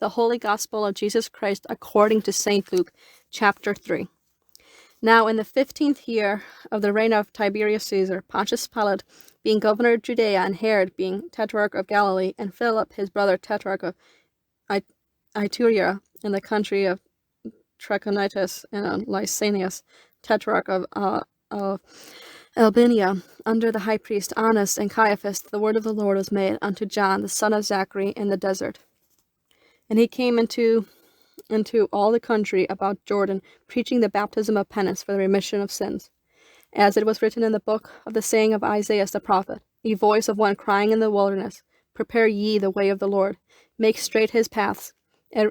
The Holy Gospel of Jesus Christ according to St. Luke, chapter 3. Now in the 15th year of the reign of Tiberius Caesar, Pontius Pilate being governor of Judea, and Herod being tetrarch of Galilee, and Philip his brother tetrarch of Iturea, in the country of Trachonitis, and Lysanias tetrarch of Albania, under the high priest Annas and Caiaphas, the word of the Lord was made unto John the son of Zachary in the desert. And he came into all the country about Jordan, preaching the baptism of penance for the remission of sins. As it was written in the book of the saying of Isaiah the prophet, a voice of one crying in the wilderness, Prepare ye the way of the Lord, make straight his paths.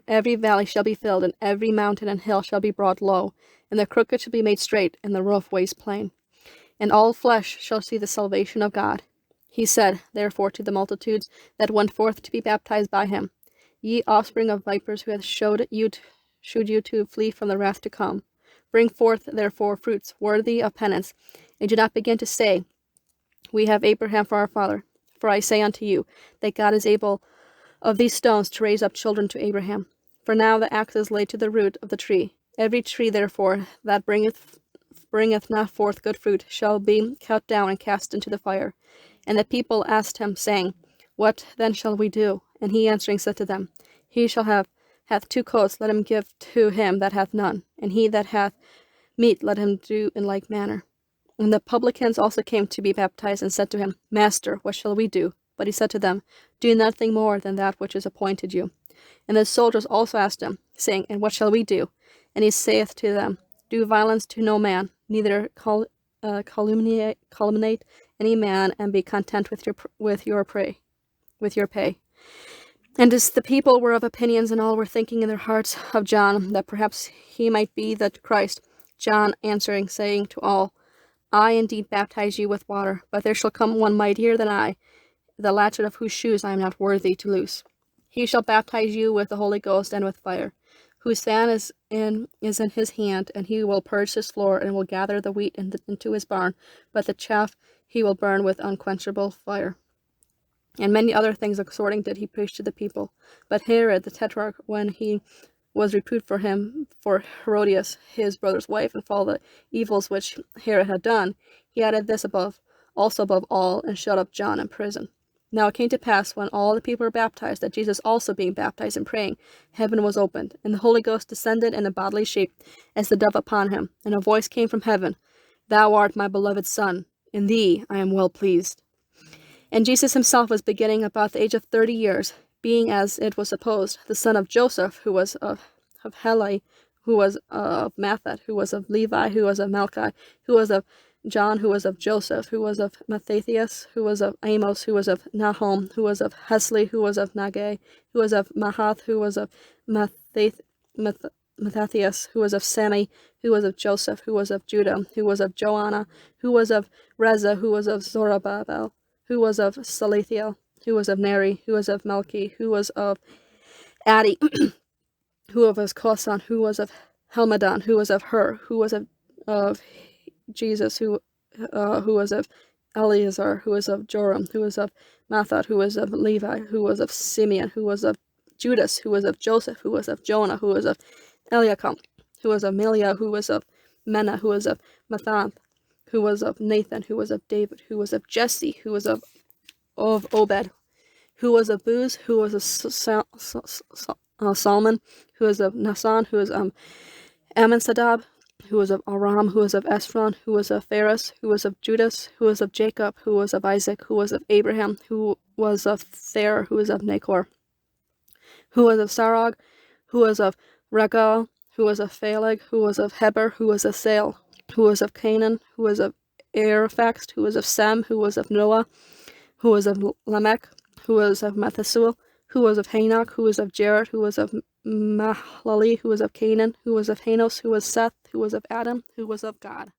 Every valley shall be filled, and every mountain and hill shall be brought low, and the crooked shall be made straight, and the rough ways plain. And all flesh shall see the salvation of God. He said, therefore, to the multitudes that went forth to be baptized by him, Ye offspring of vipers, who hath showed you to flee from the wrath to come. Bring forth, therefore, fruits worthy of penance, and do not begin to say, We have Abraham for our father. For I say unto you, that God is able of these stones to raise up children to Abraham. For now the axe is laid to the root of the tree. Every tree, therefore, that bringeth not forth good fruit shall be cut down and cast into the fire. And the people asked him, saying, What then shall we do? And he answering said to them, He hath 2 coats, let him give to him that hath none, and he that hath meat, let him do in like manner. And the publicans also came to be baptized, and said to him, Master, what shall we do? But he said to them, Do nothing more than that which is appointed you. And the soldiers also asked him, saying, And what shall we do? And he saith to them, Do violence to no man, neither calumniate any man, and be content with your pay. And as the people were of opinions, and all were thinking in their hearts of John, that perhaps he might be the Christ, John answering, saying to all, I indeed baptize you with water, but there shall come one mightier than I, the latchet of whose shoes I am not worthy to loose. He shall baptize you with the Holy Ghost and with fire, whose fan is in his hand, and he will purge his floor, and will gather the wheat into his barn, but the chaff he will burn with unquenchable fire. And many other things according did he preach to the people. But Herod the tetrarch, when he was reproved for Herodias, his brother's wife, and for all the evils which Herod had done, he added this above all, and shut up John in prison. Now it came to pass, when all the people were baptized, that Jesus also being baptized and praying, heaven was opened, and the Holy Ghost descended in a bodily shape as the dove upon him. And a voice came from heaven, Thou art my beloved Son, in thee I am well pleased. And Jesus himself was beginning about the age of 30 years, being, as it was supposed, the son of Joseph, who was of Heli, who was of Mathat, who was of Levi, who was of Melchi, who was of John, who was of Joseph, who was of Mattathias, who was of Amos, who was of Nahum, who was of Hesli, who was of Naggai, who was of Mahath, who was of Mattathias, who was of Semi, who was of Joseph, who was of Judah, who was of Joanna, who was of Reza, who was of Zorobabel, who was of Salathiel, who was of Neri, who was of Melchi, who was of Addi, who was Kosan, who was of Helmadon, who was of Hur, who was of Jesus, who was of Eleazar, who was of Joram, who was of Mathat, who was of Levi, who was of Simeon, who was of Judas, who was of Joseph, who was of Jonah, who was of Eliakim, who was of Meliah, who was of Menah, who was of Mathan, who was of Nathan, who was of David, who was of Jesse, who was of Obed, who was of Booz, who was of Salmon, who was of Nasan, who was of Amminsadab, who was of Aram, who was of Esron, who was of Phares, who was of Judas, who was of Jacob, who was of Isaac, who was of Abraham, who was of Ther, who was of Nachor, who was of Sarog, who was of Ragal, who was of Phaleg, who was of Heber, who was of Sale, who was of Canaan, who was of Arphaxad, who was of Sem, who was of Noah, who was of Lamech, who was of Methuselah, who was of Hanok, who was of Jared, who was of Mahlali, who was of Canaan, who was of Hanos, who was Seth, who was of Adam, who was of God.